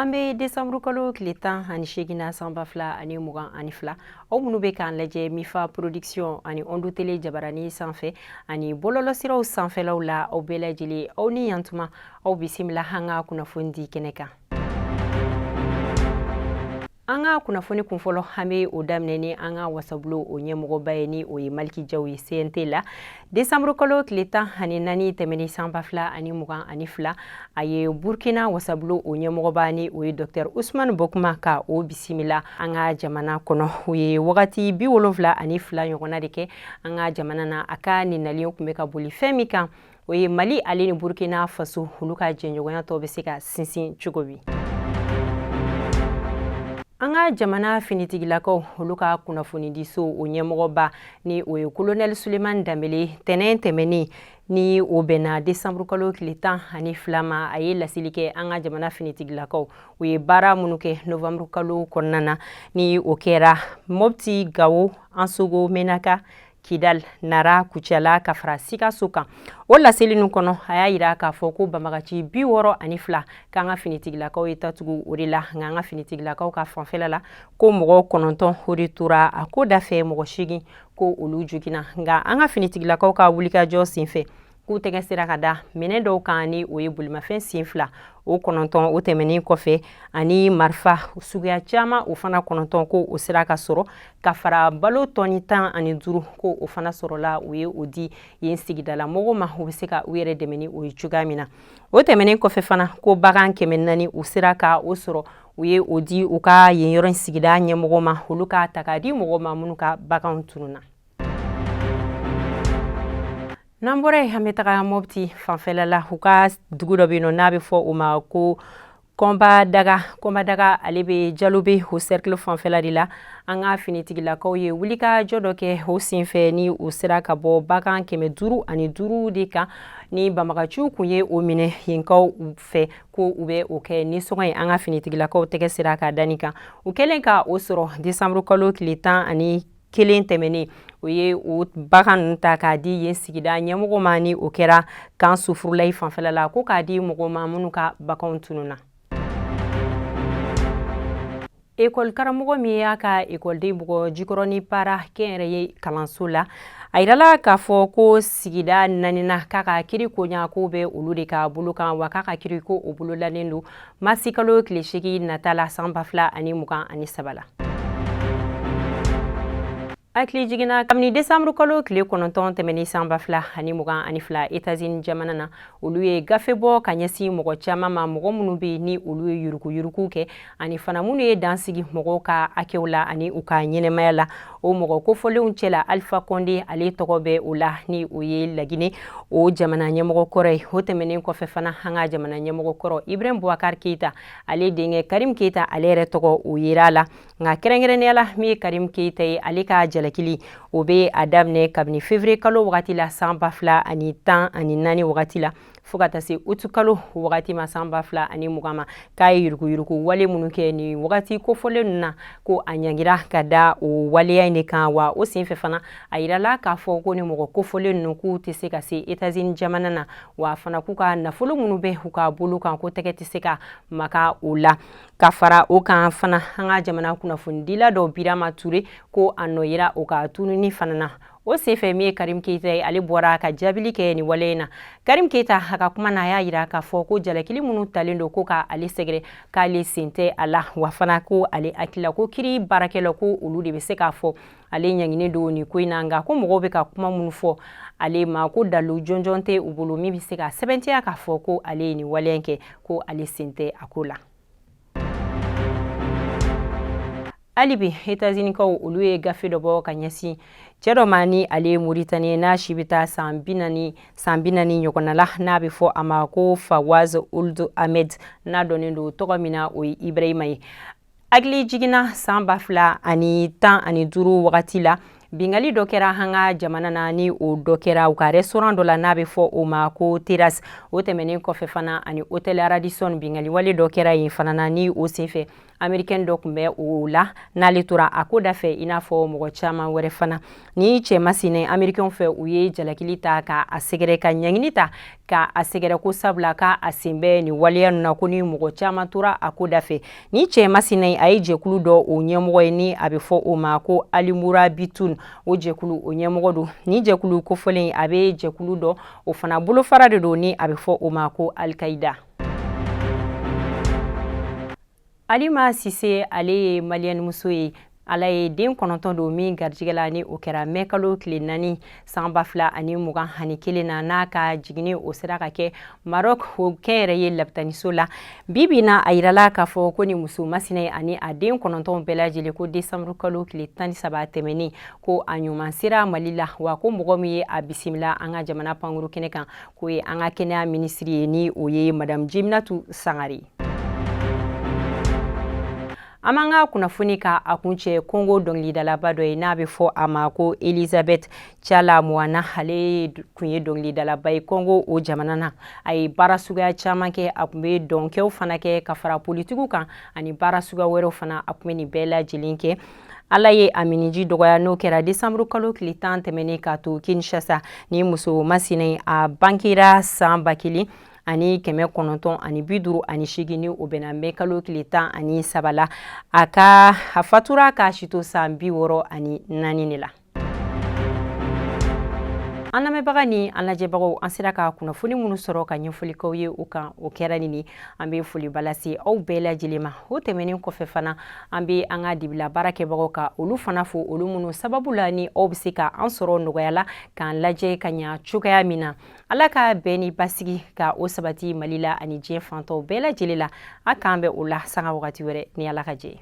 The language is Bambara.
An bɛ décembre kalo tile 18 sanba fila ani 22 aw minnu bɛ k'an lajɛ Mifa production ani Ondu Tele Jabarani sanfɛ ani bɔlɔlɔsiraw sanfɛlaw la aw bɛɛ lajɛlen aw ni yantuma aw bisimila an ka kunnafoni di kɛnɛ kan. An ka kunnafoni kunfɔlɔ an bɛ o daminɛ ni an ka wasabulon o ɲɛmɔgɔba ye ni o ye Maliki Jaw ye CNT la. Décembre kalo tile 14 tɛmɛni sanba fila ani 22 a ye Burkina wasabulon o ɲɛmɔgɔba ni o ye Dr Ousmane Bokuma ka o bisimila an ka jamana kɔnɔ. O ye wagati 72 ɲɔgɔnna de kɛ an ka jamana na. A ka ninalen tun bɛ ka boli fɛn min kan o ye Mali ale ni Burkina faso olu ka jɛɲɔgɔnya tɔ bɛ se ka sinsin cogo min. An ka jamana finitigilakaw olu ka kunnafoni diso o ɲɛmɔgɔba ni o ye Colonel Sulemani Danbele tɛnɛn tɛmɛnen ni o bɛnna décembre kalo tile 12 ma a ye laseli kɛ an ka jamana finitigilakaw o ye baara minnu kɛ novembre kalo kɔnɔna na ni o kɛra Mopti, Gawo, Ansogo, Menaka, Kidal, Nara, Kucala ka fara Sikaso kan. O laseli ninnu kɔnɔ a y'a yira k'a fɔ ko banbagaci 62 k'an ka finitigilakaw ye tatugu o de la nka an ka finitigilakaw ka fanfɛla la ko mɔgɔ 9 o de tora a ko dafɛ mɔgɔ 8 ko olu joginna nka an ka finitigilakaw ka wulikajɔ senfɛ k'u tɛgɛ sera ka da minɛn dɔw kan ni o ye bolimafɛn sen 2 o 9 o tɛmɛnen kɔfɛ ani marifa suguya caman o fana 9 ko o sera ka sɔrɔ ka fara balo tɔni 15 ko o fana sɔrɔla o ye o di yen sigidala mɔgɔw ma o bɛ se ka u yɛrɛ dɛmɛ ni o ye cogoya min na. O tɛmɛnen kɔfɛ fana ko bagan 400 o sera ka o sɔrɔ u ye o di u ka yen yɔrɔ sigida ɲɛmɔgɔ ma olu ka ta k'a di mɔgɔw ma minnu ka baganw tununna. N'an bɔra yen an bɛ taga Mopti fanfɛla la u ka dugu dɔ bɛ yen n'a bɛ fɔ o ma ko Kɔnbadaga ale bɛ Jalobe o cercle fanfɛla de la an ka finitigilakaw ye wulikajɔ dɔ kɛ o senfɛ ni o sera ka bɔ bagan 505 de kan ni banbagaciw kun ye o minɛ yenkaw fɛ ko u bɛ o kɛ nisɔngɔ ye an ka finitigilakaw tɛgɛ sera ka dani kan u kɛlen ka o sɔrɔ décembre kalo tile 11 tɛmɛnen o ye o bagan ninnu ta k'a di yen sigida ɲɛmɔgɔ ma ni o kɛra kan sufurulayi fanfɛla la ko k'a di mɔgɔw ma minnu ka baganw tununna. École karamɔgɔ min y'a ka écoleden bugɔ Jikɔrɔni Para kɛnyɛrɛye kalanso la a yirala k'a fɔ ko sigida 4nan k'a ka kiri koɲa ko bɛ olu de ka bolo kan wa k'a ka kiri ko o bolo lalen don masi kalo tile 8 nata la san 2023 la. Hakili jiginna kabini décembre kalo tile 9 tɛmɛni san 2022 États-Unis jamana na olu ye gafe bɔ ka ɲɛsin mɔgɔ caman ma mɔgɔ minnu bɛ ni olu ye yuruguyurugu kɛ ani fana minnu ye dansigi mɔgɔw ka hakɛw la ani u ka ɲɛnɛmaya la o mɔgɔ kofɔlenw cɛla Alpha Condé ale tɔgɔ bɛ o la ni o ye Laginɛ o jamana ɲɛmɔgɔ kɔrɔ ye o tɛmɛnen kɔfɛ fana an ka jamana ɲɛmɔgɔ kɔrɔ Ibrahim Boubacar Keita ale denkɛ Karim Keita ale yɛrɛ tɔgɔ o yera la nka kɛrɛnkɛrɛnnenya la min ye Karim Keita ye ale ka jalakili o bɛ a daminɛ kabini février kalo wagati la san 2014 wagati la fo ka taa se août kalo wagati ma san 2020 ma k'a ye yuruguyurugu wale minnu kɛ ni wagati kofɔlen ninnu na ko a ɲangira ka da o waleya in de kan wa o senfɛ fana a yirala k'a fɔ ko ni mɔgɔ kofɔlen ninnu k'u tɛ se ka se États-Unis jamana na wa fana k'u ka nafolo minnu bɛ u ka bolo kan ko tɛgɛ tɛ se ka maka o la ka fara o kan fana an ka jamana kunnafonidila dɔ Birama Ture ko a nɔ yira o ka tununi fana na o senfɛ min ye Karim Keita ye ale bɔra ka jaabili kɛ ni wale in na Karim Keita a ka kuma na a y'a yira k'a fɔ ko jalakili minnu talen don ko k'ale sɛgɛrɛ k'ale sen tɛ a la wa fana ko ale hakilila ko kiri baarakɛlaw ko olu de bɛ se k'a fɔ ale ɲanginen don nin ko in na nka ko mɔgɔw bɛ ka kuma minnu fɔ ale ma ko dalu jɔnjɔn tɛ u bolo min bɛ se ka sɛbɛntiya k'a fɔ ko ale ye nin wale in kɛ ko ale sen tɛ a ko la. Hali bi États-Unis kaw olu ye gafe dɔ bɔ ka ɲɛsin cɛ dɔ ma ni ale ye Moritani n'a si bɛ taa san 40 ɲɔgɔnna la n'a bɛ fɔ a ma ko Fawaz Ould Ahmed n'a dɔnnen don tɔgɔ min na o ye Ibrahima ye. Hakili jiginna san 2015 wagati la bingali dɔ kɛra an ka jamana na ni o dɔ kɛra u ka restaurant dɔ la n'a bɛ fɔ o ma ko Terrasse o tɛmɛnen kɔfɛ fana ani hôtel Radisson bingali wale dɔ kɛra yen fana na ni o senfɛ américain dɔ kun bɛ o la n'ale tora a ko da fɛ i n'a fɔ mɔgɔ caman wɛrɛ fana. Ni cɛ masina américain fɛ u ye jalakili ta ka a sɛgɛrɛ ka ɲɛɲini ta ka a sɛgɛrɛ ko sabula ka a sen bɛ ni waleya na ko ni mɔgɔ caman tora a ko da fɛ. Ni cɛ masina a ye jɛkulu dɔ o ɲɛmɔgɔ ye ni a bɛ fɔ o ma ko Alimura Bitun. O jɛkulu o ɲɛmɔgɔ don. Ni jɛkulu kofɔlen a bɛ jɛkulu dɔ o fana bolofara de don ni a bɛ fɔ o ma ko Al-Qaida. Alima Sise ale ye Malienne muso ye. Ala ye den 9 don min garijɛgɛ la ni o kɛra mai kalo tile 4 san 2021 na n'a ka jigini o sera ka kɛ Maroc o kɛnyɛrɛ ye lapitaniso la. Bibi na a yirala k'a fɔ ko ni muso masina ani a den 9 bɛɛ lajɛlen ko décembre kalo tile 13 tɛmɛnen ko a ɲuman sera Mali la wa ko mɔgɔ min ye a bisimila an ka jamana pankuru kɛnɛ kan ko ye an ka kɛnɛya minisiri ye ni o ye Madame Djeminatou Sangare. An b'an ka kunnafoni ka a kuncɛ Congo dɔnkilidalaba dɔ ye n'a bɛ fɔ a ma ko Elisabeth Tiala Muana. Ale kun ye dɔnkilidalaba ye Congo o jamana na. A ye baara suguya caman kɛ, a kun bɛ dɔnkɛw fana kɛ ka fara politigiw kan ani baara suguya wɛrɛw fana a kun bɛ nin bɛɛ lajɛlen kɛ. Ala ye a miniji dɔgɔya n'o kɛra décembre kalo tile 10 tɛmɛnen ka to Kinshasa. Ni muso masina a bangera san 1958 ni o bɛnna mai kalo tile 13 la. A fatura k'a si to san 64 de la. An lamɛnbaga ni an lajɛbagaw an sera ka kunnafoni minnu sɔrɔ ka ɲɛfɔlikaw ye o kan o kɛra nin an bɛ foliba lase aw bɛɛ lajɛlen ma. O tɛmɛnen kɔfɛ fana an bɛ an ka dibila baarakɛbagaw ka olu fana fo olu minnu sababu la ni aw bɛ se ka an sɔrɔ nɔgɔya la k'an lajɛ ka ɲɛ cogoya min na. Ala ka bɛn ni basigi ka o sabati Mali la ani diɲɛ fantɔw bɛɛ lajɛlen la. A k'an bɛ o la sanga wagati wɛrɛ ni Ala ka jɛ.